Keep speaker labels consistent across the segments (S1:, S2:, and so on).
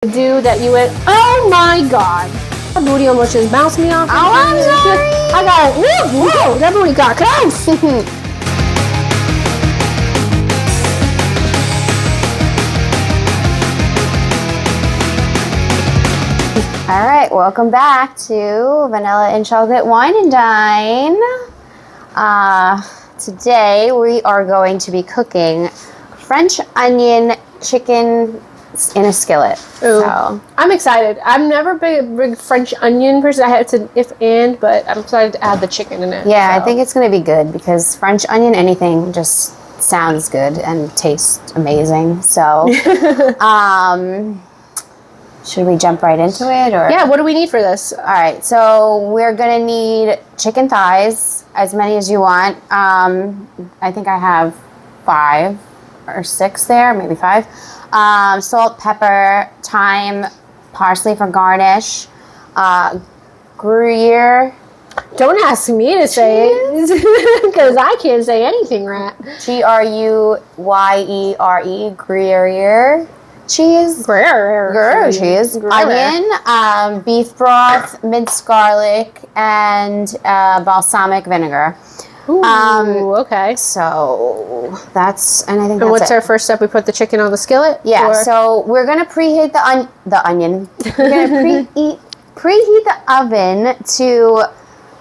S1: Do that you went, oh my god. That booty almost just bounced me off.
S2: Oh, I'm sorry.
S1: I got it. Whoa, that booty got close.
S2: All right, welcome back to Vanilla Chocolate Wine Dine. Today we are going to be cooking French onion chicken in a skillet.
S1: Ooh,
S2: So
S1: I'm excited. I'm never big French onion person. I had to but I'm excited to add the chicken in it.
S2: yeah,
S1: so.
S2: I think it's going to be good because French onion anything just sounds good and tastes amazing. So, should we jump right into it? Or
S1: Yeah, what do we need for this?
S2: All right, so we're gonna need chicken thighs, as many as you want. I think I have 5 or 6 there, maybe 5. Salt, pepper, thyme, parsley for garnish, Gruyere.
S1: Don't ask me to say it because I can't say anything right.
S2: Gruyere, Gruyere cheese.
S1: Gruyere
S2: cheese. Onion, beef broth, minced garlic, and balsamic vinegar.
S1: Ooh, okay.
S2: So that's, and I think
S1: And
S2: that's
S1: what's
S2: it.
S1: our first step? We put the chicken on the skillet?
S2: Yeah,
S1: Or-
S2: so we're gonna preheat the onion. We're gonna preheat the oven to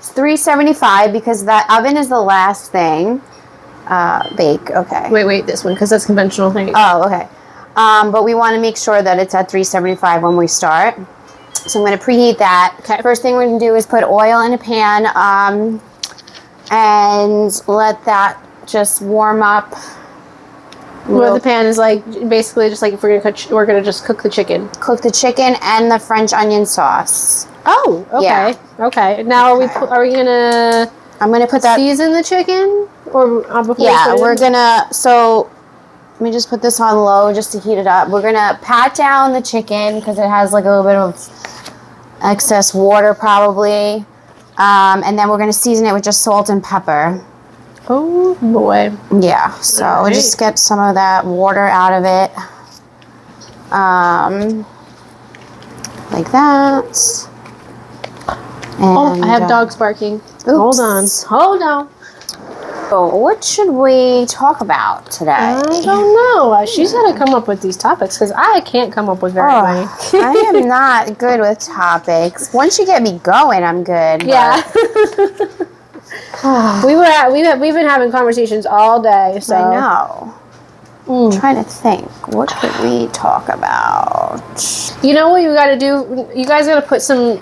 S2: 375 because that oven is the last thing. Bake, okay.
S1: Wait, this one, because that's conventional thing.
S2: Oh, okay. But we want to make sure that it's at 375 when we start. So I'm going to preheat that.
S1: Okay.
S2: First thing we're going to do is put oil in a pan and let that just warm up.
S1: Well, the pan is like basically just like if we're gonna just cook the chicken.
S2: Cook the chicken and the French onion sauce.
S1: Oh, okay,
S2: Yeah.
S1: okay. Now are we gonna
S2: I'm going to put that.
S1: season the chicken or before?
S2: Yeah,
S1: we put it
S2: we're
S1: in?
S2: gonna. So let me just put this on low just to heat it up. We're gonna pat down the chicken because it has like a little bit of excess water probably. And then we're gonna season it with just salt and pepper.
S1: Oh boy.
S2: Yeah, so we'll
S1: Alright.
S2: just get some of that water out of it. Like that.
S1: Oh,
S2: And,
S1: I have dogs barking.
S2: oops.
S1: Hold on.
S2: So what should we talk about today?
S1: I don't know. She's got to come up with these topics because I can't come up with very many.
S2: I am not good with topics. Once you get me going, I'm good.
S1: Yeah. We've been having conversations all day. So
S2: I know. I'm trying to think. What could we talk about?
S1: You know what you got to do? You guys got to put some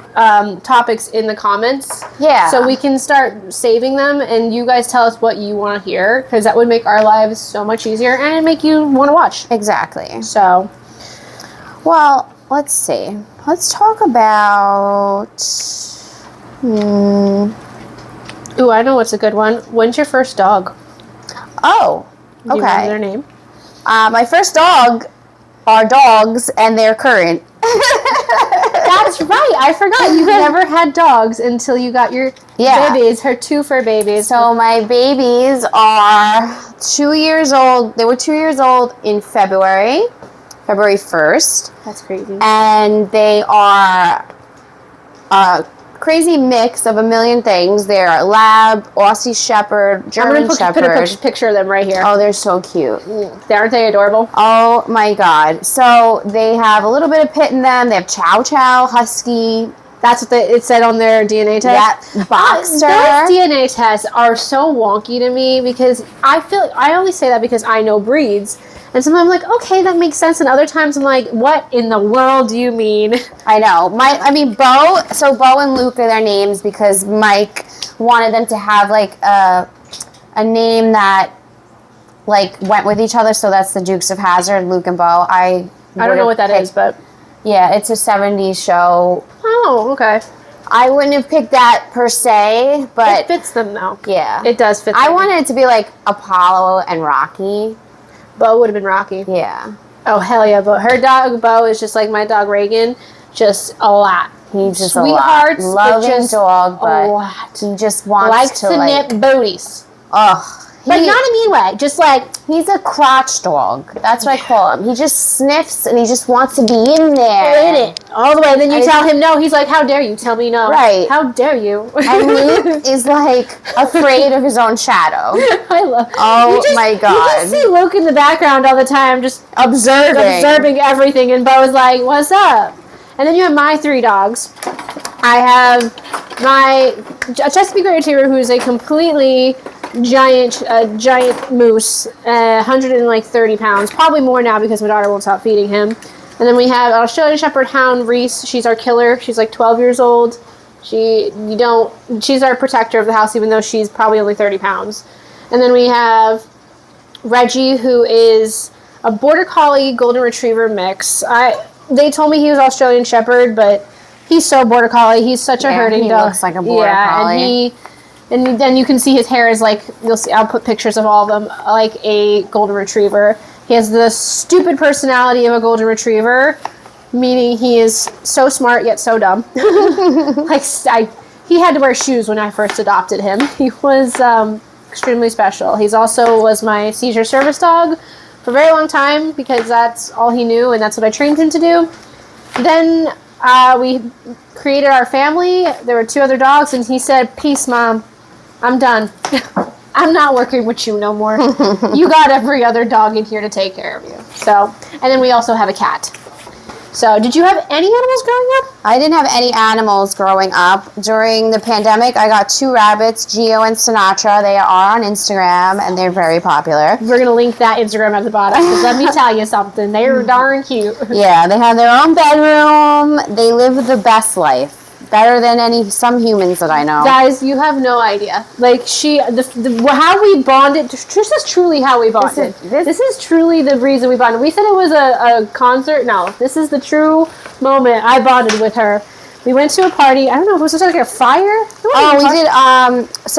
S1: topics in the comments.
S2: Yeah.
S1: So we can start saving them, and you guys tell us what you want to hear, because that would make our lives so much easier and it'd make you want to watch.
S2: Exactly.
S1: So,
S2: Well, let's see. Let's talk about.
S1: ooh, I know what's a good one. When's your first dog?
S2: Oh,
S1: Do you remember their
S2: okay.
S1: name?
S2: My first dog are dogs, and they're current.
S1: That's right. I forgot. You never had dogs until you got your babies, her 2 fur babies.
S2: So my babies are 2 years old. They were 2 years old in February 1st.
S1: That's crazy.
S2: And they are a crazy mix of a million things. They're Lab, Aussie Shepherd, German
S1: I'm going to
S2: Shepherd.
S1: put a picture of them right here.
S2: Oh, they're so cute.
S1: Aren't they adorable?
S2: Oh my God. So they have a little bit of pit in them. They have Chow Chow, Husky.
S1: That's what it said on their DNA test.
S2: Yeah, Boxer.
S1: Those DNA tests are so wonky to me because I only say that because I know breeds. And sometimes I'm like, okay, that makes sense. And other times I'm like, what in the world do you mean?
S2: I know. Bo and Luke are their names because Mike wanted them to have like a name that like went with each other. So that's the Dukes of Hazzard, Luke and Bo.
S1: I don't know what that is, but.
S2: Yeah, it's a 70s show.
S1: Oh, okay.
S2: I wouldn't have picked that per se,
S1: It
S2: but
S1: fits them though.
S2: yeah.
S1: It does fit them.
S2: I wanted it to be like Apollo and Rocky.
S1: Bo would have been Rocky.
S2: Yeah.
S1: Oh, hell yeah. But her dog, Bo, is just like my dog, Reagan. Just a lot.
S2: He's just
S1: Sweethearts,
S2: a
S1: but
S2: lot. Loving
S1: just
S2: dog, but
S1: a lot.
S2: he just wants
S1: Likes to
S2: like,
S1: nip booties.
S2: ugh,
S1: But not a mean way. Just like...
S2: He's a crotch dog. That's what I call him. He just sniffs and he just wants to be in there.
S1: In it. All the way. And then you tell him no. He's like, how dare you tell me no?
S2: Right.
S1: How dare you?
S2: And Luke is like afraid of his own shadow.
S1: I love
S2: my God.
S1: You just see Luke in the background all the time just observing everything. And Bo's like, what's up? And then you have my 3 dogs. I have my Chesapeake Great Retriever, who is a completely giant moose, 130 pounds, probably more now because my daughter won't stop feeding him. And then we have an Australian Shepherd Hound, Reese. She's our killer. She's like 12 years old. She's our protector of the house, even though she's probably only 30 pounds. And then we have Reggie, who is a Border Collie Golden Retriever mix. They told me he was Australian Shepherd, but he's so Border Collie. He's such a herding dog.
S2: He looks like a Border Collie.
S1: And then you can see his hair is like, you'll see, I'll put pictures of all of them, like a Golden Retriever. He has the stupid personality of a Golden Retriever, meaning he is so smart yet so dumb. He had to wear shoes when I first adopted him. He was extremely special. He's also was my seizure service dog for a very long time because that's all he knew and that's what I trained him to do. Then we created our family. There were 2 other dogs, and he said, "Peace, Mom. I'm done. I'm not working with you no more. You got every other dog in here to take care of you." So, and then we also have a cat. So, did you have any animals growing up?
S2: I didn't have any animals growing up. During the pandemic, I got 2 rabbits, Geo and Sinatra. They are on Instagram, and they're very popular.
S1: We're going to link that Instagram at the bottom, because let me tell you something. They're darn cute.
S2: Yeah, they have their own bedroom. They live the best life. Better than some humans that I know.
S1: Guys, you have no idea. Like, how we bonded, this is truly how we bonded. This is truly the reason we bonded. We said it was a concert. No, this is the true moment I bonded with her. We went to a party. I don't know if it was like a fire.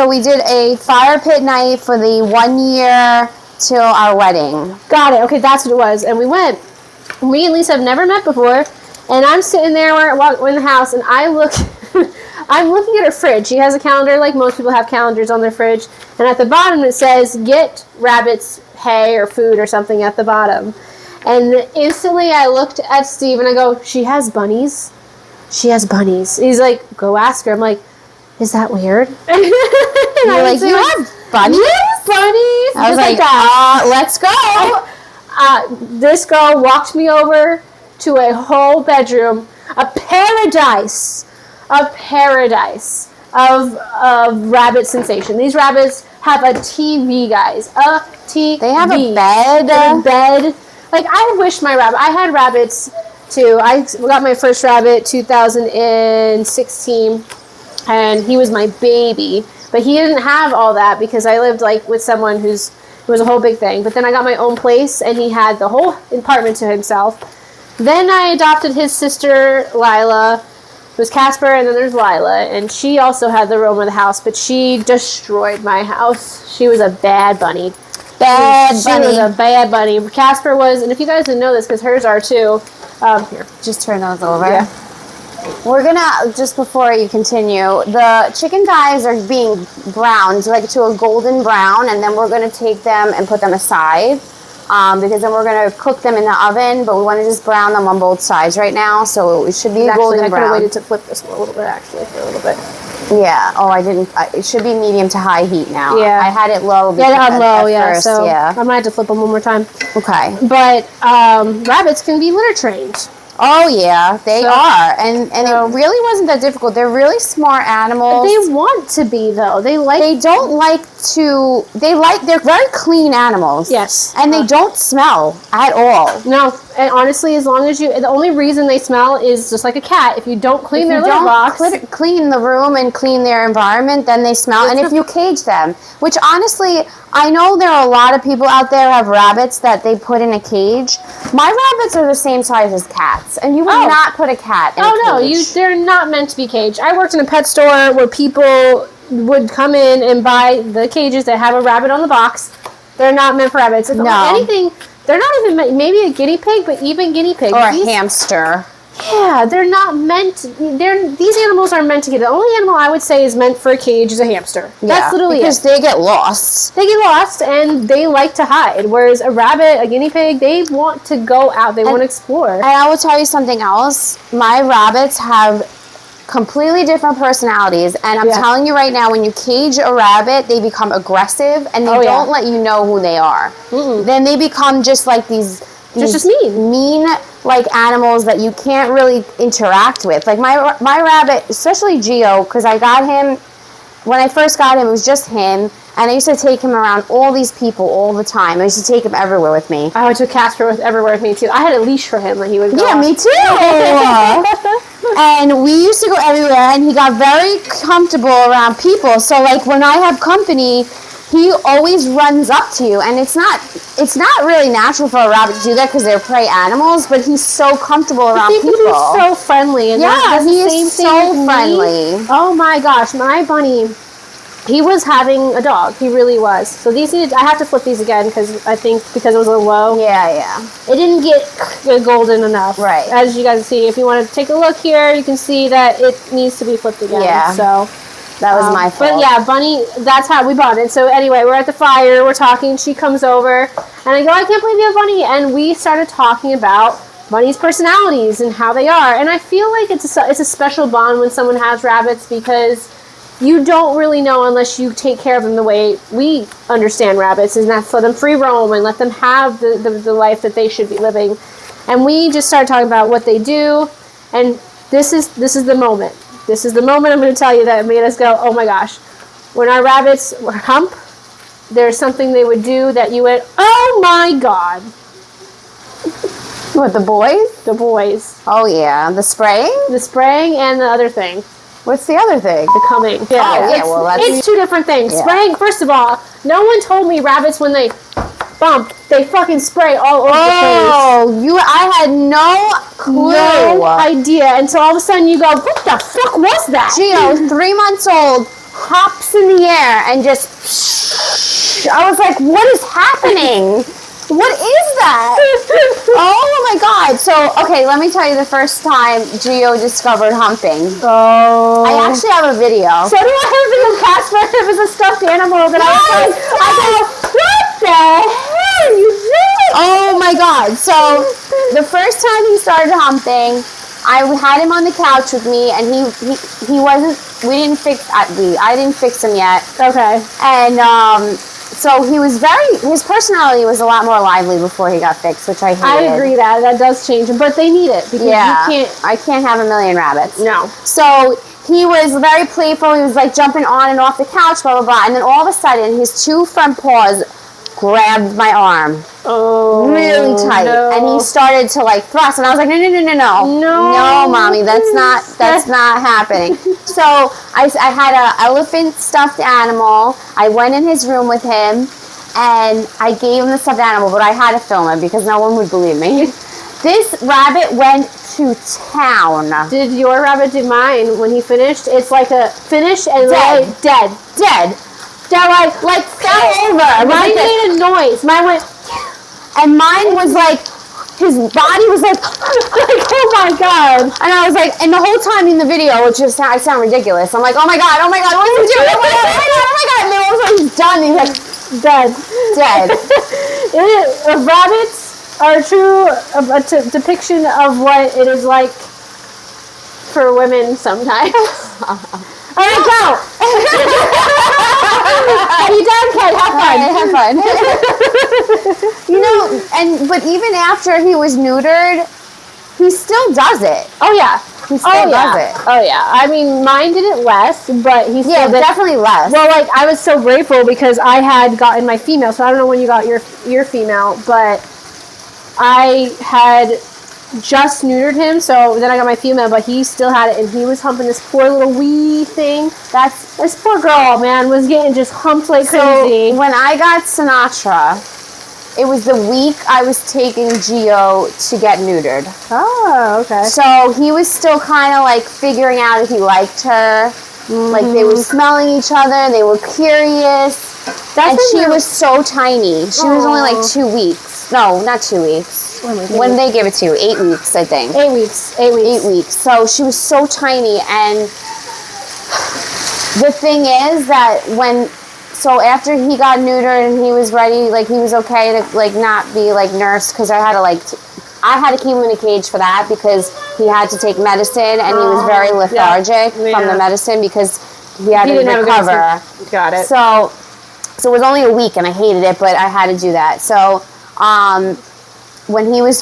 S2: We did a fire pit night for the 1 year till our wedding.
S1: Got it. Okay, that's what it was. And we went. Me and Lisa have never met before. And I'm sitting there in the house, and I'm looking at her fridge. She has a calendar, like most people have calendars on their fridge. And at the bottom it says, "Get rabbits hay or food or something" at the bottom. And instantly I looked at Steve and I go, "She has bunnies. She has bunnies." He's like, "Go ask her." I'm like, "Is that weird?"
S2: You're like, "You have bunnies?"
S1: Bunnies.
S2: I was like, let's go.
S1: This girl walked me over to a whole bedroom, a paradise of rabbit sensation. These rabbits have a TV, guys. A TV.
S2: They have a bed.
S1: A bed. Like, I wish I had rabbits too. I got my first rabbit 2016, and he was my baby. But he didn't have all that because I lived like with someone it was a whole big thing. But then I got my own place, and he had the whole apartment to himself. Then I adopted his sister, Lila. It was Casper, and then there's Lila. And she also had the room of the house, but she destroyed my house. She was a bad bunny. She was a bad bunny. Casper was, and if you guys didn't know this, because hers are too. Here.
S2: Just turn those over.
S1: Yeah.
S2: We're gonna, just before you continue, the chicken thighs are being browned, like to a golden brown, and then we're gonna take them and put them aside. Because then we're going to cook them in the oven, but we want to just brown them on both sides right now, so it should be golden brown. I could have waited
S1: to flip this a little bit, actually, for a little bit.
S2: Yeah. Oh, I didn't. It should be medium to high heat now.
S1: Yeah.
S2: I had it low.
S1: First, so I might have to flip them one more time.
S2: Okay.
S1: But rabbits can be litter trained.
S2: Oh yeah, they are, and it really wasn't that difficult. They're really smart animals.
S1: They want to be though. They're
S2: very clean animals.
S1: Yes,
S2: and they don't smell at all.
S1: No, and honestly, as long as the only reason they smell is just like a cat. If you don't clean their litter box,
S2: clean the room and clean their environment, then they smell. And if you cage them, which honestly, I know there are a lot of people out there who have rabbits that they put in a cage. My rabbits are the same size as cats, and you would not put a cat in a cage.
S1: Oh, no, they're not meant to be caged. I worked in a pet store where people would come in and buy the cages that have a rabbit on the box. They're not meant for rabbits. If anything, they're not even maybe a guinea pig, but even guinea pigs.
S2: Or a hamster.
S1: Yeah, they're not meant. These animals are meant to get. The only animal I would say is meant for a cage is a hamster. That's literally
S2: because they get lost.
S1: They get lost and they like to hide. Whereas a rabbit, a guinea pig, they want to go out. They want to explore.
S2: And I will tell you something else. My rabbits have completely different personalities, and I'm telling you right now, when you cage a rabbit, they become aggressive and they don't let you know who they are. Then they become just like these just mean like animals that you can't really interact with. Like my rabbit, especially Geo, because I got him when I first got him, it was just him, and I used to take him around all these people all the time. I used to take him everywhere with me.
S1: I took Casper everywhere with me too. I had a leash for him when he would go.
S2: Yeah, me too. And we used to go everywhere, and he got very comfortable around people. So like when I have company, he always runs up to you, and it's not really natural for a rabbit to do that because they're prey animals, but he's so comfortable around people.
S1: He's so friendly. And
S2: he is so friendly.
S1: Oh my gosh, my bunny, he was having a dog. He really was. So these I have to flip these again because I think because it was a little low.
S2: Yeah.
S1: It didn't get golden enough.
S2: Right.
S1: As you guys see, if you want to take a look here, you can see that it needs to be flipped again. Yeah. So
S2: that was my fault.
S1: But yeah, Bunny, that's how we bonded. So anyway, we're at the fire, we're talking, she comes over, and I go, I can't believe you have Bunny. And we started talking about Bunny's personalities and how they are. And I feel like it's a special bond when someone has rabbits because you don't really know unless you take care of them the way we understand rabbits, and that's let them free roam and let them have the life that they should be living. And we just started talking about what they do, and this is the moment. This is the moment I'm going to tell you that made us go, oh my gosh. When our rabbits were hump, there's something they would do that you went, oh my God.
S2: What, the boys?
S1: The boys.
S2: Oh yeah, the spraying?
S1: The spraying and the other thing.
S2: What's the other thing?
S1: The coming. It's two different things. Yeah. Spraying, first of all, no one told me rabbits when they bump, they fucking spray all over the place.
S2: I had no clue.
S1: No idea. Until all of a sudden you go, what the fuck was that?
S2: Gio, 3 months old, hops in the air and just, I was like, what is happening? What is that? Oh my God. So, okay, let me tell you the first time Gio discovered humping.
S1: Oh.
S2: I actually have a video.
S1: So do I have a video of Casper. It was a stuffed animal that I go, what the hell are you doing?
S2: Oh my God. So, the first time he started humping, I had him on the couch with me, and he wasn't, I didn't fix him yet.
S1: Okay.
S2: And, so his personality was a lot more lively before he got fixed, which I hated.
S1: I agree that does change him, but they need it because
S2: I can't have a million rabbits.
S1: No.
S2: So he was very playful. He was like jumping on and off the couch, blah, blah, blah. And then all of a sudden, his two front paws grabbed my arm.
S1: Oh.
S2: Really tight. No. And he started to like thrust. And I was like, no, mommy, that's not happening. So I had an elephant stuffed animal. I went in his room with him and I gave him the stuffed animal, but I had to film it because no one would believe me. This rabbit went to town.
S1: Did your rabbit do mine when he finished? It's like a finish and dead. That like fell over. Mine made a noise. Mine went,
S2: and mine was like, his body was like,
S1: oh my God.
S2: And I was like, and the whole time in the video, which is, I sound ridiculous. I'm like, oh my God, what is he doing? Oh my God. And then all of a sudden he's done. And he's like, dead.
S1: Rabbits are a depiction of what it is like for women sometimes. All right, go. Are you done, Ken? Have fun.
S2: But even after he was neutered, he still does it.
S1: Oh yeah,
S2: he still does it.
S1: Oh yeah. I mean, mine did it less, but he still did
S2: definitely less.
S1: Well, like I was so grateful because I had gotten my female, so I don't know when you got your female, but I had just neutered him, so then I got my female, but he still had it, and he was humping this poor little wee thing. This poor girl, man, was getting just humped like crazy.
S2: So when I got Sinatra, it was the week I was taking Gio to get neutered.
S1: Oh, okay.
S2: So he was still kind of like figuring out if he liked her. Mm-hmm. Like they were smelling each other, they were curious. And she was so tiny. She was only like 2 weeks. weeks. No, not 2 weeks. When they give it to you, 8 weeks, I think.
S1: 8 weeks.
S2: 8 weeks. So she was so tiny, and the thing is that so after he got neutered and he was ready, like he was okay to like not be like nursed, because I had to keep him in a cage for that, because he had to take medicine and he was very lethargic from the medicine because he had to recover.
S1: Got it.
S2: So it was only a week and I hated it, but I had to do that. So when he was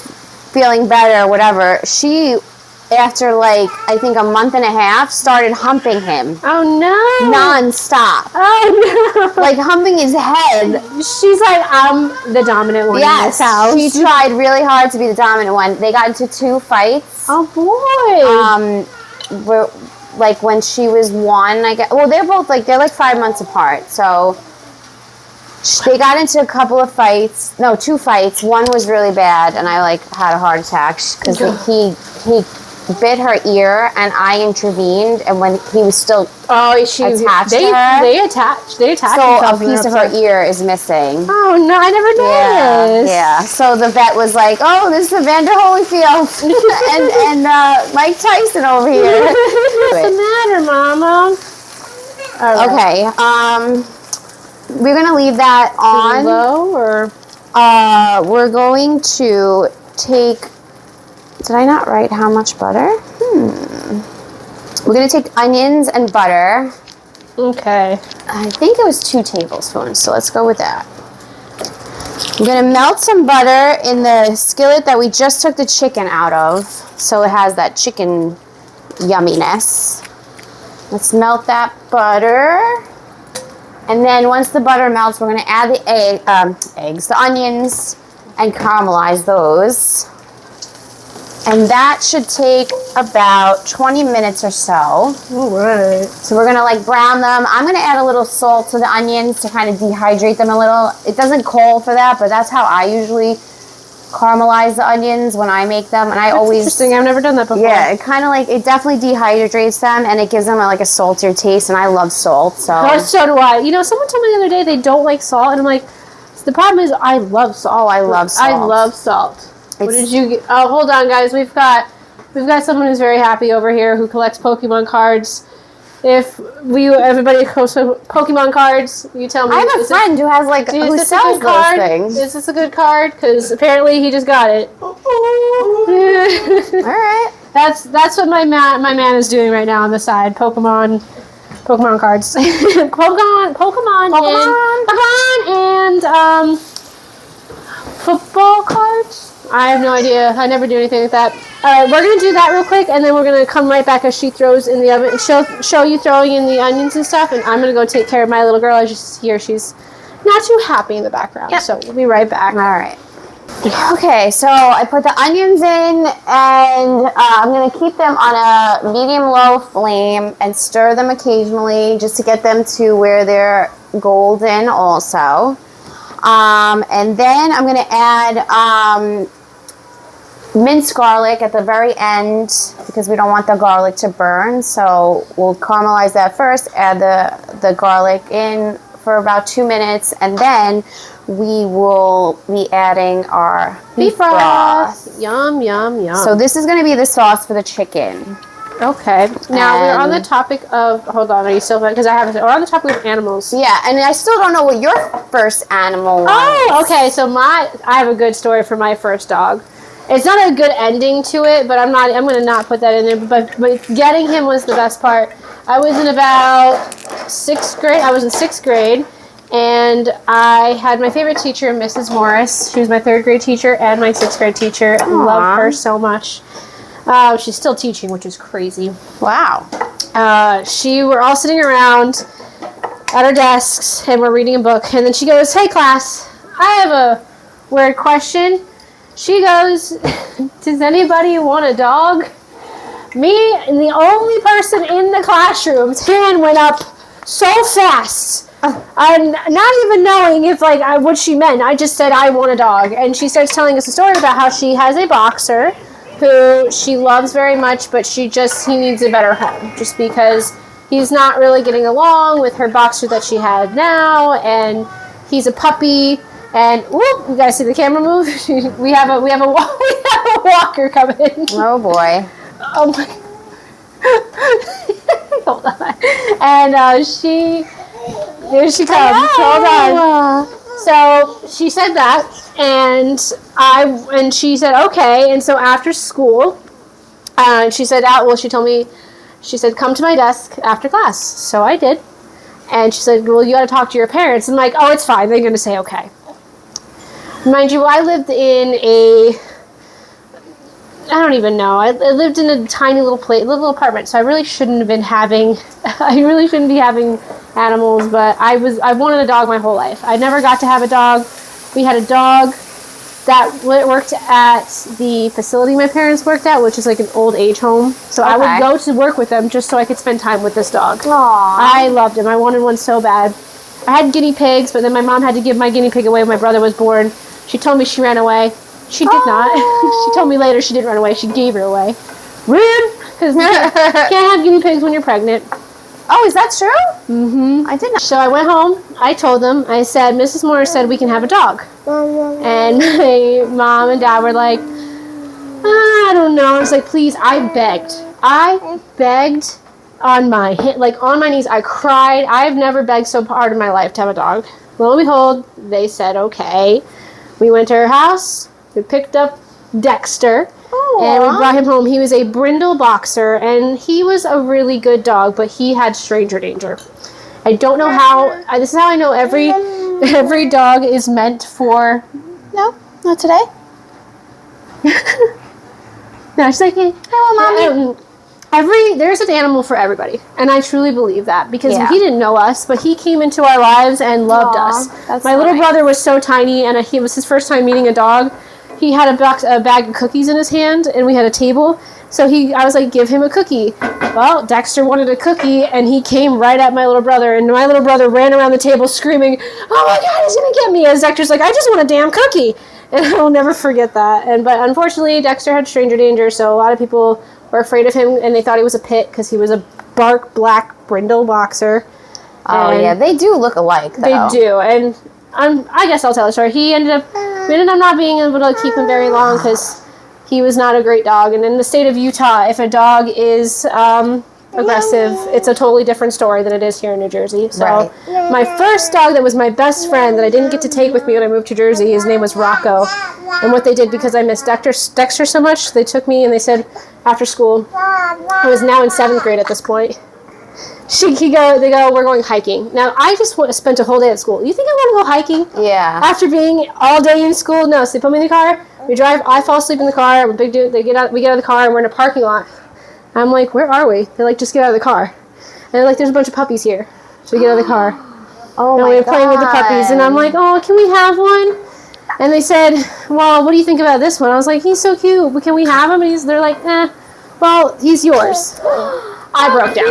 S2: feeling better or whatever, she, after like I think a month and a half, started humping him.
S1: Oh no!
S2: Non-stop.
S1: Oh no!
S2: Like humping his head.
S1: She's like, I'm the dominant one in this house.
S2: She tried really hard to be the dominant one. They got into 2 fights.
S1: Oh boy!
S2: Like when she was 1, I guess. Well, they're like 5 months apart. So they got into a couple of fights. No, 2 fights. One was really bad, and I like had a heart attack because he bit her ear, and I intervened, and when he was still attached to her. They attach.
S1: So
S2: a piece of her ear is missing.
S1: Oh no, I never noticed.
S2: Yeah. So the vet was like, "Oh, this is Evander Holyfield and Mike Tyson over here."
S1: What's the matter, Mama?
S2: Okay. We're gonna leave that on.
S1: Low or?
S2: We're going to take. Did I not write how much butter? We're going to take onions and butter.
S1: Okay.
S2: I think it was 2 tablespoons, so let's go with that. I'm going to melt some butter in the skillet that we just took the chicken out of, so it has that chicken yumminess. Let's melt that butter. And then once the butter melts, we're going to add the the onions, and caramelize those. And that should take about 20 minutes or so.
S1: All right.
S2: So we're going to like brown them. I'm going to add a little salt to the onions to kind of dehydrate them a little. It doesn't call for that, but that's how I usually caramelize the onions when I make them. And that's
S1: interesting. I've never done that before.
S2: Yeah, it kind of like, it definitely dehydrates them, and it gives them like a saltier taste, and I love salt. So
S1: do I. You know, someone told me the other day they don't like salt, and I'm like, the problem is I love salt.
S2: Oh, I love salt.
S1: I love salt. What did you get? Oh, hold on, guys. We've got someone who's very happy over here who collects Pokemon cards. If everybody collects Pokemon cards, you tell me.
S2: I have a friend who has like who sells those things.
S1: Is this a good card? Because apparently he just got it.
S2: All right.
S1: That's what my man is doing right now on the side. Pokemon cards. Pokemon and football cards. I have no idea. I never do anything like that. All right, we're going to do that real quick, and then we're going to come right back as she throws in the oven and show you throwing in the onions and stuff, and I'm going to go take care of my little girl. As you hear, she's not too happy in the background, so we'll be right back.
S2: All right. Okay, so I put the onions in, and I'm going to keep them on a medium-low flame and stir them occasionally just to get them to where they're golden also. And then I'm going to add minced garlic at the very end because we don't want the garlic to burn. So we'll caramelize that first, add the garlic in for about 2 minutes, and then we will be adding our beef broth.
S1: Yum, yum, yum.
S2: So this is going to be the sauce for the chicken.
S1: Okay. Now we're on the topic of. Hold on. Are you still? Because we're on the topic of animals.
S2: Yeah, and I still don't know what your first animal was.
S1: Oh, okay. So I have a good story for my first dog. It's not a good ending to it, but I'm going to not put that in there. But getting him was the best part. I was in about 6th grade. I was in 6th grade, and I had my favorite teacher, Mrs. Morris. She was my 3rd grade teacher and my 6th grade teacher. I love her so much. She's still teaching, which is crazy.
S2: Wow.
S1: We're all sitting around at our desks, and we're reading a book. And then she goes, "Hey, class, I have a weird question." She goes, "Does anybody want a dog?" Me, and the only person in the classroom's hand went up so fast. I'm not even knowing if what she meant. I just said, "I want a dog." And she starts telling us a story about how she has a boxer who she loves very much, but he needs a better home just because he's not really getting along with her boxer that she had now, and he's a puppy, And whoop, you guys see the camera move? we have a walker coming.
S2: Oh boy.
S1: Oh my. Hold on. And here she comes. Hold on. So she said that, and she said okay. And so after school, she said she told me, she said come to my desk after class. So I did, and she said, well, you got to talk to your parents. I'm like, oh, it's fine. They're gonna say okay. Mind you, I lived in I don't even know. I lived in a tiny little apartment, so I really shouldn't be having animals, but I wanted a dog my whole life. I never got to have a dog. We had a dog that worked at the facility my parents worked at, which is like an old age home. So I would go to work with them just so I could spend time with this dog.
S2: Aww.
S1: I loved him. I wanted one so bad. I had guinea pigs, but then my mom had to give my guinea pig away when my brother was born. She told me she ran away. She did not. She told me later she didn't run away. She gave her away. Rude! Because you can't have guinea pigs when you're pregnant.
S2: Oh, is that true?
S1: Mm-hmm.
S2: I didn't.
S1: So I went home. I told them. I said, Mrs. Morris said we can have a dog. And my mom and dad were like, I don't know. I was like, please. I begged on my knees. I cried. I've never begged so hard in my life to have a dog. Lo and behold, they said okay. We went to her house. We picked up Dexter, and we brought him home. He was a brindle boxer, and he was a really good dog, but he had stranger danger. I don't know how. This is how I know every dog is meant for.
S2: No, not today.
S1: No, she's like, hello, mommy. There's an animal for everybody, and I truly believe that because he didn't know us, but he came into our lives and loved us. My little brother was so tiny, and it was his first time meeting a dog. He had a bag of cookies in his hand, and we had a table. So I was like, give him a cookie. Well, Dexter wanted a cookie, and he came right at my little brother, and my little brother ran around the table screaming, oh my God, he's going to get me. As Dexter's like, I just want a damn cookie. And I will never forget that. But unfortunately, Dexter had stranger danger, so a lot of people were afraid of him, and they thought he was a pit because he was a dark black brindle boxer.
S2: Oh, yeah, they do look alike, though.
S1: They do, and I guess I'll tell the story. We ended up not being able to keep him very long because he was not a great dog. And in the state of Utah, if a dog is aggressive, it's a totally different story than it is here in New Jersey. So my first dog that was my best friend that I didn't get to take with me when I moved to Jersey, his name was Rocco. And what they did, because I missed Dexter so much, they took me and they said after school, I was now in 7th grade at this point, they go, we're going hiking. Now, I just spent a whole day at school. You think I want to go hiking?
S2: Yeah.
S1: After being all day in school? No, so they put me in the car, we drive, I fall asleep in the car, I'm a big dude, we get out of the car, and we're in a parking lot. I'm like, where are we? They're like, just get out of the car. And they're like, there's a bunch of puppies here. So we get out of the car.
S2: Oh,
S1: and we were playing with the puppies, and I'm like, oh, can we have one? And they said, well, what do you think about this one? I was like, he's so cute, but can we have him? And they're like, well, he's yours. I broke down.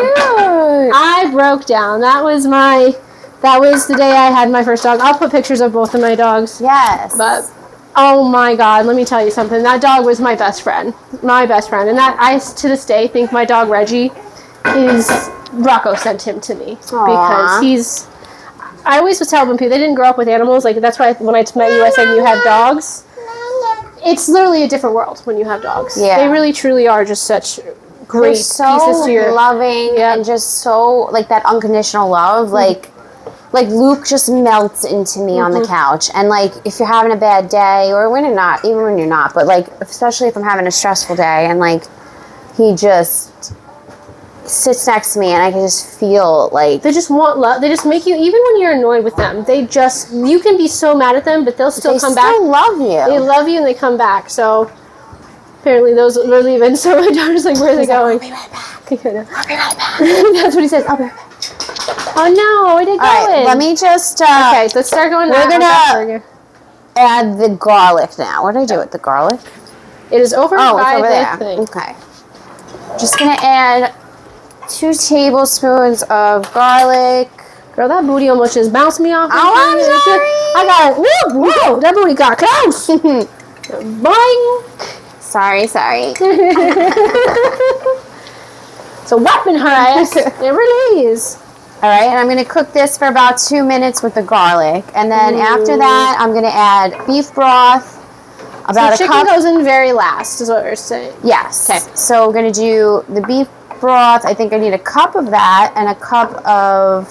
S1: I broke down. That was the day I had my first dog. I'll put pictures of both of my dogs.
S2: Yes.
S1: But oh my God, let me tell you something. That dog was my best friend. My best friend. And that I to this day think my dog Reggie Rocco sent him to me.
S2: Aww.
S1: Because I always was telling people they didn't grow up with animals. Like that's why when I met you, I said you have dogs. It's literally a different world when you have dogs. Yeah. They really truly are just such great pieces to your
S2: loving and just so like that unconditional love. Like Luke just melts into me on the couch, and like if you're having a bad day or when you're not, even when you're not, but like especially if I'm having a stressful day, and like he just sits next to me and I can just feel like
S1: they just want love. They just make you, even when you're annoyed with them, you can be so mad at them, but they'll still come back. They
S2: still love you.
S1: They love you and they come back. So apparently those are leaving. So my daughter's like, where are they going?
S2: I'll be right back.
S1: I'll be right
S2: back.
S1: That's what he says. I'll be right back. Oh no, where did it go?
S2: All right, let me just
S1: okay, let's start going.
S2: We're gonna add the garlic now. What did I do with the garlic?
S1: It is over by
S2: it's over there.
S1: Thing.
S2: Okay. Just gonna add 2 tablespoons of garlic.
S1: Girl, that booty almost just bounced me off.
S2: Oh, I'm sorry.
S1: I got it. Whoa, that booty got close. Boing.
S2: Sorry.
S1: It's a weapon, her ass. It really is.
S2: All right, and I'm going to cook this for about 2 minutes with the garlic. And then after that, I'm going to add beef broth. About
S1: so chicken goes in very last, is what you're saying.
S2: Yes.
S1: Okay.
S2: So we're going to do the beef broth. I think I need a cup of that and a cup of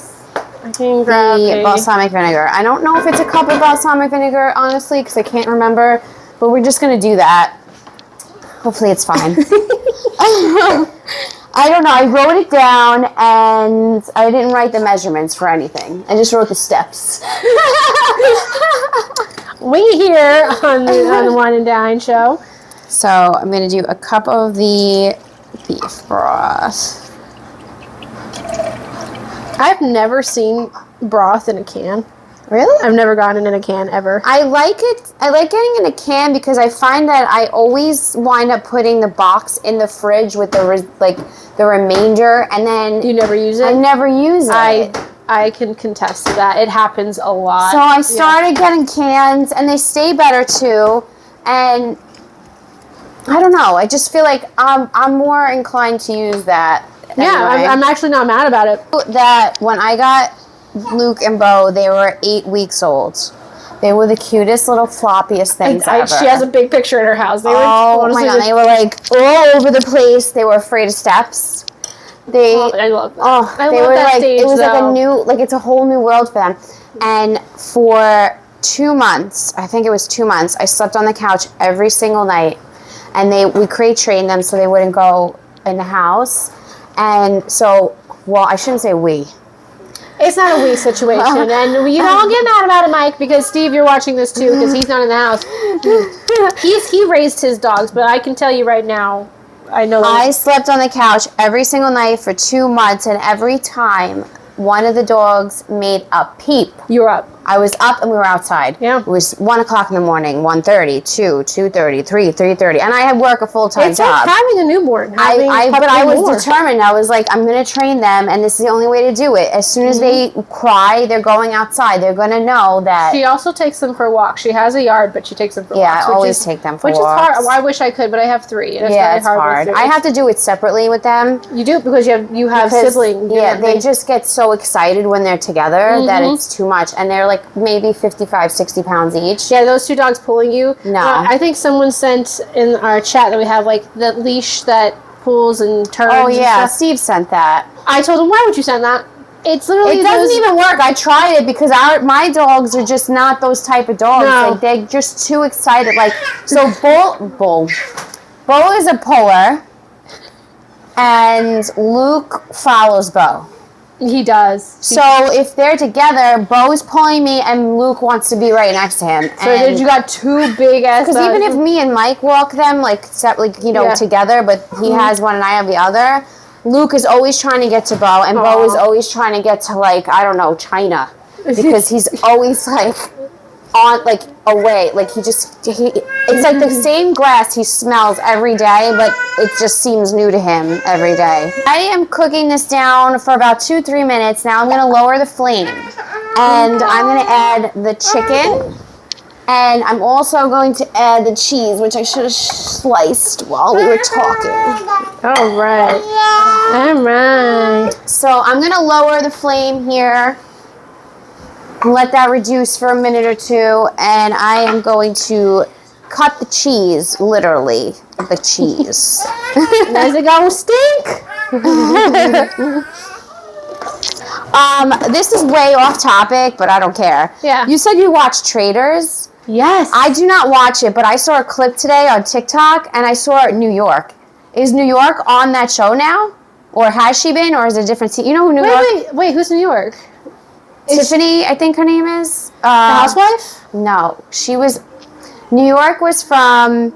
S2: the balsamic vinegar. I don't know if it's a cup of balsamic vinegar, honestly, because I can't remember. But we're just going to do that. Hopefully it's fine. I don't know. I wrote it down, and I didn't write the measurements for anything. I just wrote the steps.
S1: We here on the Wine and Dine show.
S2: So I'm going to do a cup of the beef broth.
S1: I've never seen broth in a can.
S2: Really?
S1: I've never gotten it in a can ever.
S2: I like it. I like getting in a can because I find that I always wind up putting the box in the fridge with the remainder, and then
S1: You never use it?
S2: I never use it.
S1: I can contest to that. It happens a lot.
S2: So I started getting cans, and they stay better too. And I don't know. I just feel like I'm more inclined to use that.
S1: Yeah,
S2: anyway.
S1: I'm actually not mad about it.
S2: That when I got Luke and Bo, they were 8 weeks old. They were the cutest little floppiest things ever.
S1: She has a big picture in her house. They were
S2: my god, they were like all over the place. They were afraid of steps.
S1: I love that. I
S2: they
S1: love
S2: were
S1: that
S2: like
S1: stage,
S2: it was like
S1: though.
S2: a new, like it's a whole new world for them. And for 2 months, I think it was 2 months, I slept on the couch every single night, and we crate trained them so they wouldn't go in the house. And so, well, I shouldn't say we.
S1: It's not a we situation, and you don't get mad about it, Mike, because Steve, you're watching this too, because he's not in the house. He raised his dogs, but I can tell you right now, I know that
S2: I slept on the couch every single night for 2 months, and every time one of the dogs made a peep,
S1: you were up.
S2: I was up and we were outside.
S1: Yeah.
S2: It was 1 o'clock in the morning, 1:30, 2, 2:30, 3, 3:30, and I had work a full-time
S1: It's
S2: job.
S1: like having a newborn.
S2: But I was determined. I was like, I'm going to train them, and this is the only way to do it. As soon as they cry, they're going outside. They're going to know that.
S1: She also takes them for walks. She has a yard, but she takes them for walks.
S2: Yeah, I always take them for walks.
S1: Which is hard. Well, I wish I could, but I have 3. And it's
S2: Yeah,
S1: very
S2: it's
S1: hard.
S2: hard.
S1: With
S2: I have to do it separately with them.
S1: You do because you have
S2: Because,
S1: siblings.
S2: yeah, they just get so excited when they're together that it's too much. And they're like maybe 55, 60 pounds each.
S1: Yeah, those 2 dogs pulling you.
S2: No.
S1: I think someone sent in our chat that we have like the leash that pulls and turns.
S2: Oh,
S1: and
S2: yeah.
S1: stuff.
S2: Steve sent that.
S1: I told him, why would you send that? It's literally
S2: It doesn't even work. I tried it because my dogs are just not those type of dogs.
S1: No.
S2: Like, they're just too excited. Like, so Bo is a puller, and Luke follows Bo.
S1: He does.
S2: So if they're together, Bo's pulling me, and Luke wants to be right next to him.
S1: So then you got 2 big ass.
S2: Because even if me and Mike walk them together, but he has one and I have the other, Luke is always trying to get to Bo, and Bo is always trying to get to, like, I don't know, China, because he's always like on, like, away, like it's like the same grass he smells every day, but it just seems new to him every day. I am cooking this down for about 2-3 minutes. Now I'm going to lower the flame, and I'm going to add the chicken, and I'm also going to add the cheese, which I should have sliced while we were talking.
S1: All right.
S2: So I'm going to lower the flame here, let that reduce for a minute or 2, and I am going to cut the cheese, literally, the cheese.
S1: Is it gonna stink?
S2: This is way off topic, but I don't care.
S1: Yeah.
S2: You said you watched Traders.
S1: Yes.
S2: I do not watch it, but I saw a clip today on TikTok, and I saw New York. Is New York on that show now? Or has she been, or is it a different You know who New York?
S1: Wait, who's New York?
S2: Tiffany, I think her name is.
S1: The housewife?
S2: No, she was. New York was from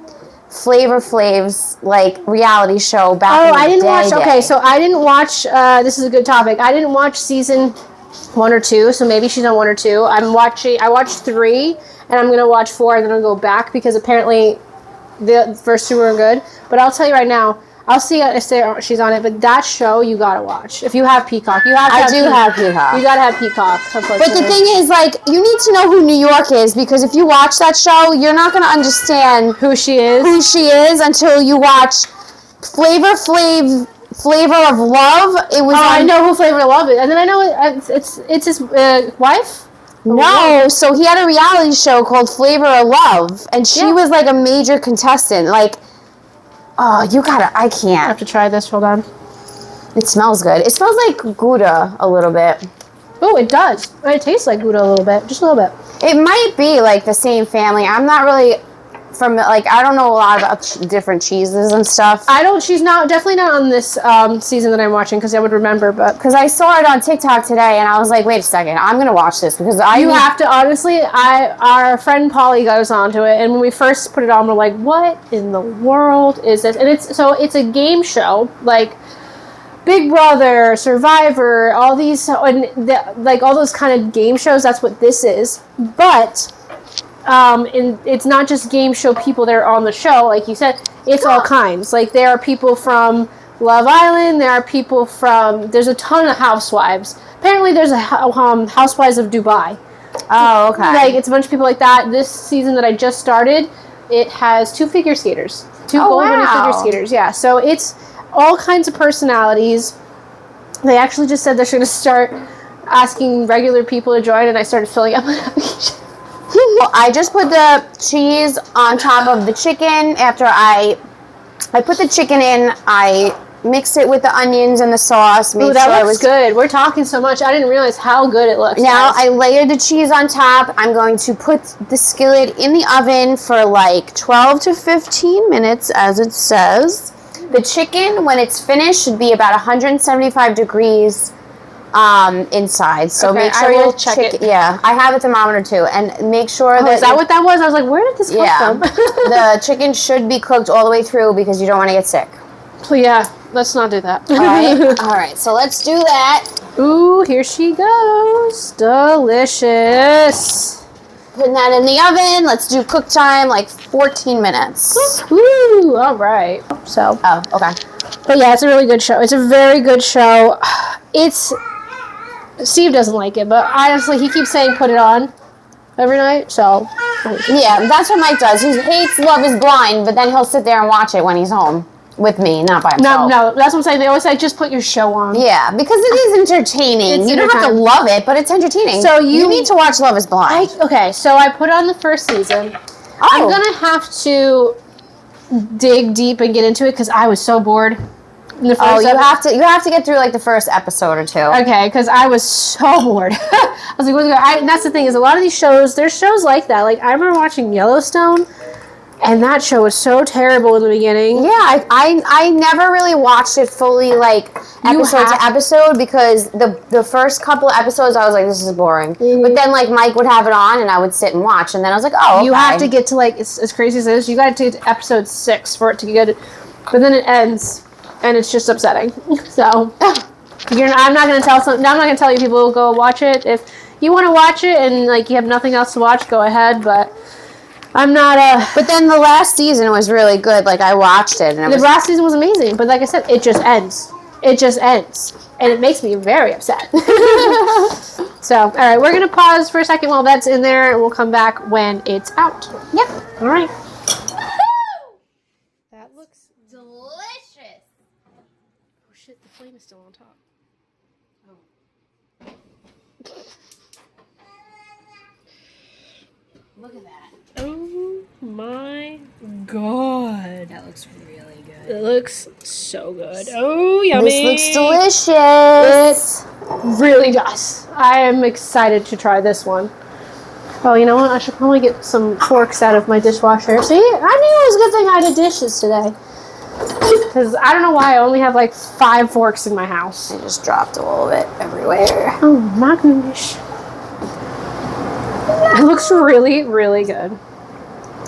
S2: Flavor Flav's like reality show back in the day.
S1: I didn't watch. Okay, so I didn't watch. This is a good topic. I didn't watch season 1 or 2, so maybe she's on 1 or 2. I watched 3, and I'm gonna watch 4, and then I'll go back because apparently the first 2 were good. But I'll tell you right now. I'll see if she's on it, but that show you gotta watch. If you have Peacock, you have to
S2: I do have Peacock.
S1: You gotta have Peacock.
S2: But the thing is, like, you need to know who New York is, because if you watch that show, you're not gonna understand
S1: who she is
S2: until you watch Flavor Flav Flavor of Love. It was.
S1: I know who Flavor of Love is, and then I know it's his wife.
S2: No, so he had a reality show called Flavor of Love, and she was like a major contestant. Like, oh, I can't.
S1: I have to try this. Hold on.
S2: It smells good. It smells like Gouda a little bit.
S1: Oh, it does. It tastes like Gouda a little bit, just a little bit.
S2: It might be like the same family. I'm not really I don't know a lot about different cheeses and stuff.
S1: She's definitely not on this season that I'm watching because I would remember, but.
S2: Because I saw it on TikTok today and I was like, wait a second, I'm going to watch this because
S1: You have to, honestly, our friend Polly got us onto it, and when we first put it on, we're like, what in the world is this? And it's a game show, like Big Brother, Survivor, all these, like all those kind of game shows, that's what this is. But it's not just game show people that are on the show, like you said, it's all kinds. Like there are people from Love Island, there's a ton of housewives. Apparently there's a Housewives of Dubai.
S2: Oh, okay.
S1: Like it's a bunch of people like that. This season that I just started, it has 2 figure skaters. 2 gold winning figure skaters, yeah. So it's all kinds of personalities. They actually just said they're going to start asking regular people to join, and I started filling out my application.
S2: I just put the cheese on top of the chicken. After I put the chicken in, I mix it with the onions and the sauce.
S1: Ooh, that looks good. We're talking so much. I didn't realize how good it looks.
S2: Now I layered the cheese on top. I'm going to put the skillet in the oven for like 12 to 15 minutes, as it says. The chicken, when it's finished, should be about 175 degrees inside. So make sure
S1: I will check it.
S2: Yeah, I have a thermometer too, and make sure that.
S1: Is that what that was? I was like, where did this come from?
S2: The chicken should be cooked all the way through because you don't want to get sick.
S1: Yeah, let's not do that.
S2: All right. So let's do that.
S1: Ooh, here she goes. Delicious.
S2: Putting that in the oven. Let's do cook time, like 14 minutes.
S1: Ooh, all right. So.
S2: Oh, okay.
S1: But yeah, it's a really good show. It's a very good show. Steve doesn't like it, but honestly, he keeps saying put it on every night, so.
S2: Yeah, that's what Mike does. He hates Love is Blind, but then he'll sit there and watch it when he's home with me, not by himself.
S1: No, that's what I'm saying. They always say, just put your show on.
S2: Yeah, because it is entertaining. You don't have to love it, but it's entertaining.
S1: So
S2: you need to watch Love is Blind.
S1: Okay, so I put on the first season. Oh. I'm going to have to dig deep and get into it because I was so bored. You
S2: have to get through like the first episode or 2.
S1: Okay, because I was so bored. I was like, what's going on? And that's the thing is a lot of these shows, there's shows like that. Like I remember watching Yellowstone, and that show was so terrible in the beginning.
S2: Yeah, I never really watched it fully like episode to episode because the first couple of episodes I was like, this is boring. Mm-hmm. But then like Mike would have it on and I would sit and watch, and then I was like, oh, okay. You have
S1: to get to like as crazy as it is, you got to get to episode 6 for it to get it. But then it ends. And it's just upsetting. So, I'm not going to tell you people go watch it. If you want to watch it and like you have nothing else to watch, go ahead. But I'm not
S2: But then the last season was really good. Like I watched it, and
S1: last season was amazing. But like I said, it just ends. It just ends, and it makes me very upset. So, all right, we're going to pause for a second while that's in there, and we'll come back when it's out.
S2: Yep.
S1: All right.
S2: That looks delicious.
S1: Shit, the flame is still on top. Oh.
S2: Look at that.
S1: Oh my god.
S2: That looks really good.
S1: It looks so good. Oh, yummy.
S2: This looks delicious.
S1: It really does. I am excited to try this one. Oh, you know what? I should probably get some forks out of my dishwasher. See? I knew it was a good thing I did dishes today. Because I don't know why I only have like 5 forks in my house.
S2: I just dropped a little bit everywhere.
S1: Oh my gosh. It looks really, really good.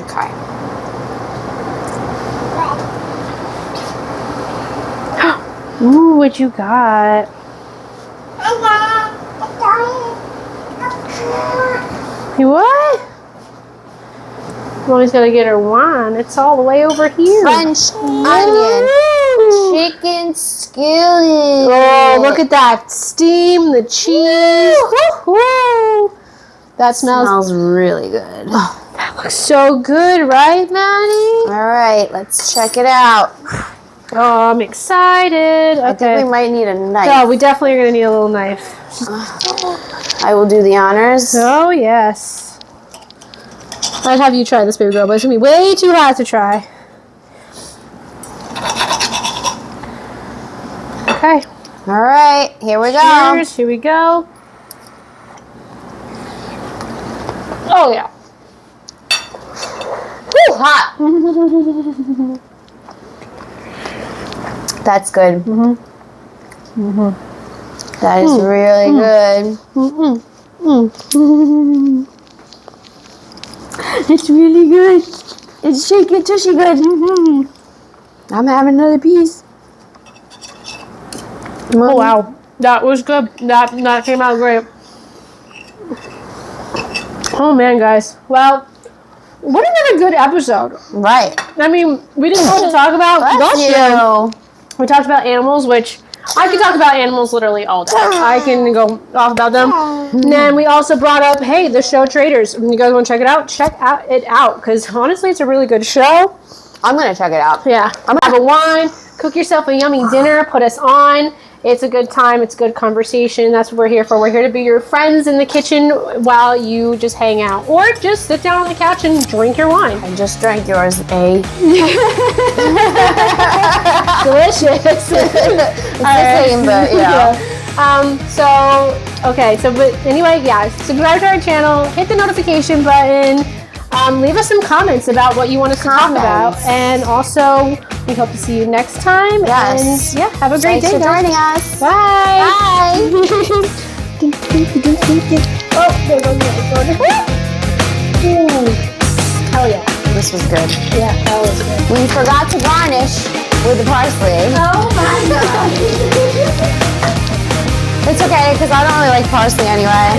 S2: Okay.
S1: Ooh, what you got? What? Mommy's gonna get her wine. It's all the way over here.
S2: French Onion Chicken Skillet.
S1: Oh, look at that. Steam, the cheese. Woo. That smells
S2: really good.
S1: Oh, that looks so good, right, Maddie?
S2: All right, let's check it out.
S1: Oh, I'm excited. Okay.
S2: I think we might need a knife.
S1: Oh, we definitely are going to need a little knife.
S2: I will do the honors.
S1: Oh, yes. I'd have you try this, baby girl, but it's going to be way too hot to try. Okay.
S2: All right, here we go.
S1: Cheers. Here we go. Oh, yeah.
S2: Woo, hot. That's good. That is really good. It's really good. It's shaky tushy good. I'm having another piece.
S1: Oh, wow. That was good. That came out great. Oh, man, guys. Well, what another good episode.
S2: Right.
S1: I mean, we didn't know what to talk about.
S2: Bless you.
S1: We talked about animals, which I could talk about animals literally all day. I can go off about them. And then we also brought up, hey, the show Traitors. If you guys want to check it out, it out. Because honestly, it's a really good show.
S2: I'm going to check it out.
S1: Yeah. I'm going to have a wine, cook yourself a yummy dinner, put us on. It's a good time. It's good conversation. That's what we're here for. We're here to be your friends in the kitchen while you just hang out. Or just sit down on the couch and drink your wine.
S2: I just drank yours, eh?
S1: Delicious.
S2: It's the same, but yeah.
S1: But anyway, yeah, subscribe to our channel, hit the notification button, leave us some comments about what you want us to talk about, and also we hope to see you next time.
S2: Yes.
S1: And yeah, have a great
S2: Thanks
S1: day,
S2: for
S1: guys.
S2: joining us.
S1: Bye.
S2: Bye.
S1: Oh, there goes the other one. Ooh. Hell yeah.
S2: This was good.
S1: Yeah, that was good.
S2: We forgot to garnish with the parsley.
S1: Oh my god.
S2: It's okay, because I don't really like parsley anyway.